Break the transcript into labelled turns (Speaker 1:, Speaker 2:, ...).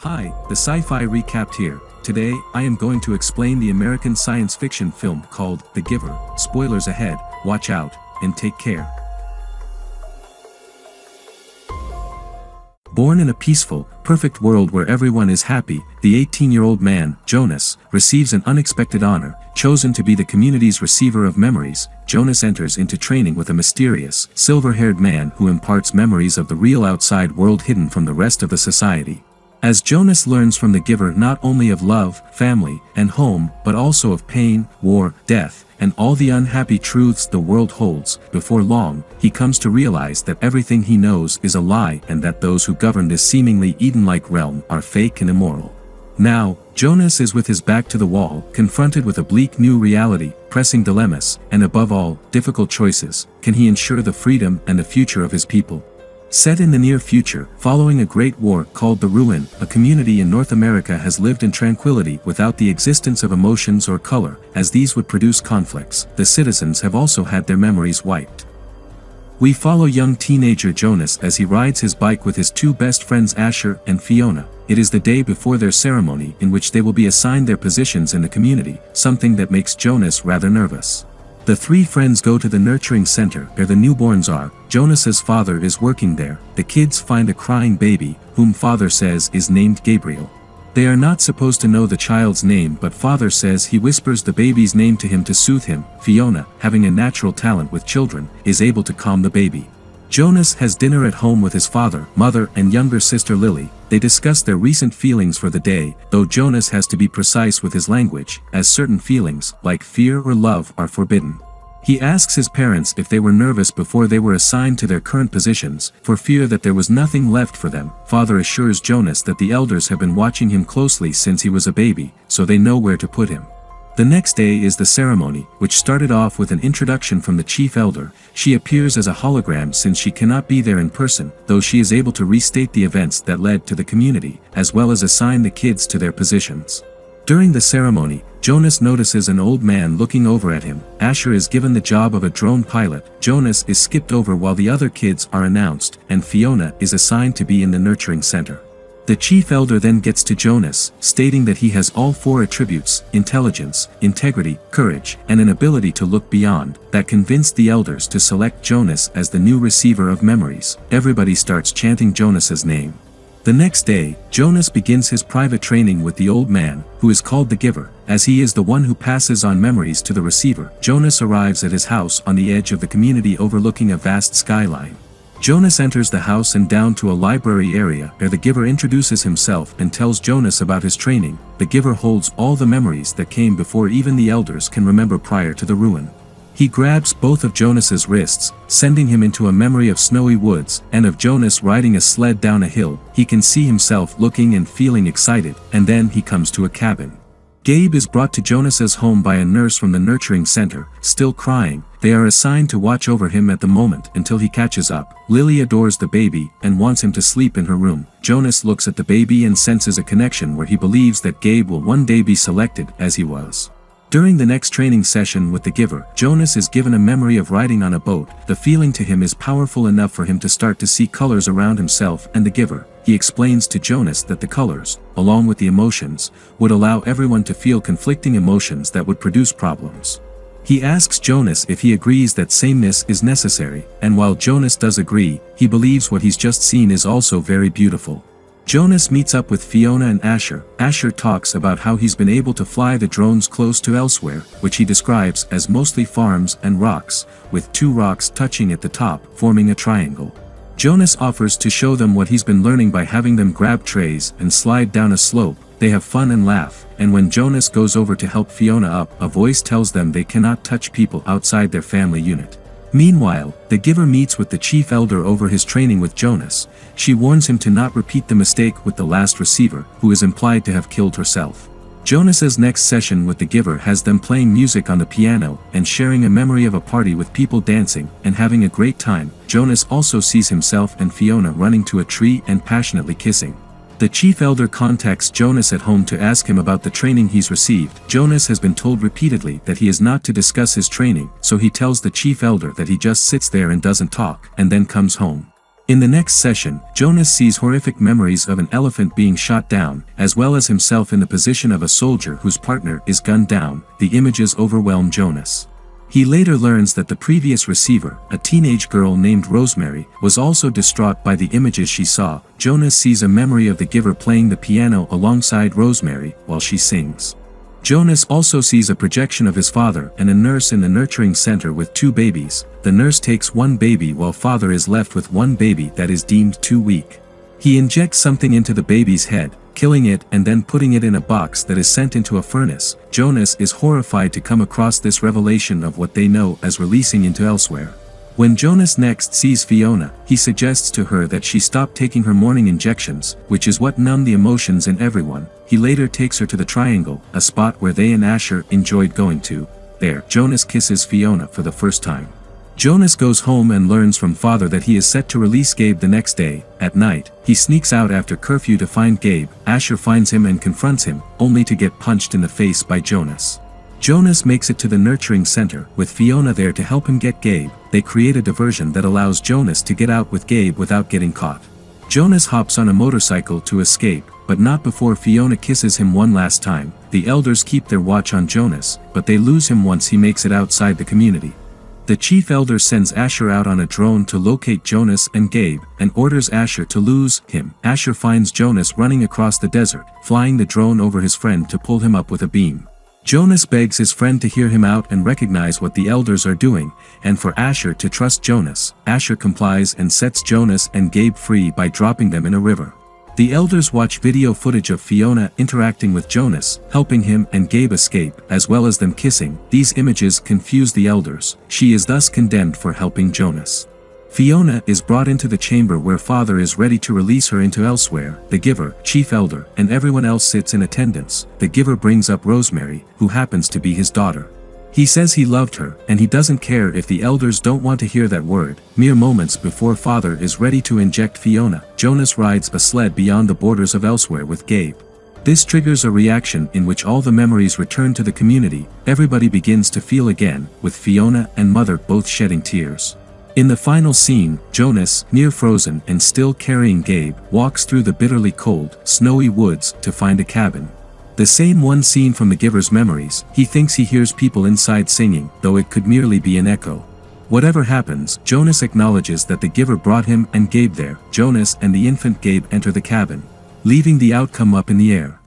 Speaker 1: Hi, the Sci-Fi Recapped here. Today, I am going to explain the American science fiction film called The Giver. Spoilers ahead, watch out, and take care. Born in a peaceful, perfect world where everyone is happy, the 18-year-old man, Jonas, receives an unexpected honor. Chosen to be the community's receiver of memories, Jonas enters into training with a mysterious, silver-haired man who imparts memories of the real outside world hidden from the rest of the society. As Jonas learns from the giver not only of love, family, and home, but also of pain, war, death, and all the unhappy truths the world holds, before long, he comes to realize that everything he knows is a lie and that those who govern this seemingly Eden-like realm are fake and immoral. Now, Jonas is with his back to the wall, confronted with a bleak new reality, pressing dilemmas, and above all, difficult choices. Can he ensure the freedom and the future of his people? Set in the near future, following a great war called the Ruin, a community in North America has lived in tranquility without the existence of emotions or color, as these would produce conflicts. The citizens have also had their memories wiped. We follow young teenager Jonas as he rides his bike with his two best friends Asher and Fiona. It is the day before their ceremony in which they will be assigned their positions in the community, something that makes Jonas rather nervous. The three friends go to the nurturing center where the newborns are. Jonas's father is working there. The kids find a crying baby, whom father says is named Gabriel. They are not supposed to know the child's name, but father says he whispers the baby's name to him to soothe him. Fiona, having a natural talent with children, is able to calm the baby. Jonas has dinner at home with his father, mother, and younger sister Lily. They discuss their recent feelings for the day, though Jonas has to be precise with his language, as certain feelings, like fear or love, are forbidden. He asks his parents if they were nervous before they were assigned to their current positions, for fear that there was nothing left for them. Father assures Jonas that the elders have been watching him closely since he was a baby, so they know where to put him. The next day is the ceremony, which started off with an introduction from the chief elder. She appears as a hologram since she cannot be there in person, though she is able to restate the events that led to the community, as well as assign the kids to their positions. During the ceremony, Jonas notices an old man looking over at him. Asher is given the job of a drone pilot, Jonas is skipped over while the other kids are announced, and Fiona is assigned to be in the nurturing center. The chief elder then gets to Jonas, stating that he has all four attributes: intelligence, integrity, courage, and an ability to look beyond, that convinced the elders to select Jonas as the new receiver of memories. Everybody starts chanting Jonas's name. The next day, Jonas begins his private training with the old man, who is called the Giver, as he is the one who passes on memories to the receiver. Jonas arrives at his house on the edge of the community overlooking a vast skyline. Jonas enters the house and down to a library area where the Giver introduces himself and tells Jonas about his training. The Giver holds all the memories that came before even the elders can remember prior to the ruin. He grabs both of Jonas's wrists, sending him into a memory of snowy woods, and of Jonas riding a sled down a hill. He can see himself looking and feeling excited, and then he comes to a cabin. Gabe is brought to Jonas's home by a nurse from the nurturing center, still crying. They are assigned to watch over him at the moment until he catches up. Lily adores the baby and wants him to sleep in her room. Jonas looks at the baby and senses a connection where he believes that Gabe will one day be selected as he was. During the next training session with the Giver, Jonas is given a memory of riding on a boat. The feeling to him is powerful enough for him to start to see colors around himself and the Giver. He explains to Jonas that the colors, along with the emotions, would allow everyone to feel conflicting emotions that would produce problems. He asks Jonas if he agrees that sameness is necessary, and while Jonas does agree, he believes what he's just seen is also very beautiful. Jonas meets up with Fiona and Asher. Asher talks about how he's been able to fly the drones close to elsewhere, which he describes as mostly farms and rocks, with two rocks touching at the top, forming a triangle. Jonas offers to show them what he's been learning by having them grab trays and slide down a slope. They have fun and laugh, and when Jonas goes over to help Fiona up, a voice tells them they cannot touch people outside their family unit. Meanwhile, the Giver meets with the chief elder over his training with Jonas. She warns him to not repeat the mistake with the last receiver, who is implied to have killed herself. Jonas's next session with the Giver has them playing music on the piano and sharing a memory of a party with people dancing and having a great time. Jonas also sees himself and Fiona running to a tree and passionately kissing. The chief elder contacts Jonas at home to ask him about the training he's received. Jonas has been told repeatedly that he is not to discuss his training, so he tells the chief elder that he just sits there and doesn't talk, and then comes home. In the next session, Jonas sees horrific memories of an elephant being shot down, as well as himself in the position of a soldier whose partner is gunned down. The images overwhelm Jonas. He later learns that the previous receiver, a teenage girl named Rosemary, was also distraught by the images she saw. Jonas sees a memory of the giver playing the piano alongside Rosemary while she sings. Jonas also sees a projection of his father and a nurse in the nurturing center with 2 babies. The nurse takes one baby while father is left with one baby that is deemed too weak. He injects something into the baby's head, killing it and then putting it in a box that is sent into a furnace. Jonas is horrified to come across this revelation of what they know as releasing into elsewhere. When Jonas next sees Fiona, he suggests to her that she stop taking her morning injections, which is what numbed the emotions in everyone. He later takes her to the Triangle, a spot where they and Asher enjoyed going to. There, Jonas kisses Fiona for the first time. Jonas goes home and learns from father that he is set to release Gabe the next day. At night, he sneaks out after curfew to find Gabe. Asher finds him and confronts him, only to get punched in the face by Jonas. Jonas makes it to the nurturing center, with Fiona there to help him get Gabe. They create a diversion that allows Jonas to get out with Gabe without getting caught. Jonas hops on a motorcycle to escape, but not before Fiona kisses him one last time. The elders keep their watch on Jonas, but they lose him once he makes it outside the community. The chief elder sends Asher out on a drone to locate Jonas and Gabe, and orders Asher to lose him. Asher finds Jonas running across the desert, flying the drone over his friend to pull him up with a beam. Jonas begs his friend to hear him out and recognize what the elders are doing, and for Asher to trust Jonas. Asher complies and sets Jonas and Gabe free by dropping them in a river. The elders watch video footage of Fiona interacting with Jonas, helping him and Gabe escape, as well as them kissing. These images confuse the elders. She is thus condemned for helping Jonas. Fiona is brought into the chamber where father is ready to release her into elsewhere. The giver, chief elder, and everyone else sits in attendance. The giver brings up Rosemary, who happens to be his daughter. He says he loved her, and he doesn't care if the elders don't want to hear that word. Mere moments before father is ready to inject Fiona, Jonas rides a sled beyond the borders of elsewhere with Gabe. This triggers a reaction in which all the memories return to the community. Everybody begins to feel again, with Fiona and mother both shedding tears. In the final scene, Jonas, near frozen and still carrying Gabe, walks through the bitterly cold, snowy woods to find a cabin. The same one seen from the giver's memories. He thinks he hears people inside singing, though it could merely be an echo. Whatever happens, Jonas acknowledges that the giver brought him and Gabe there. Jonas and the infant Gabe enter the cabin, leaving the outcome up in the air.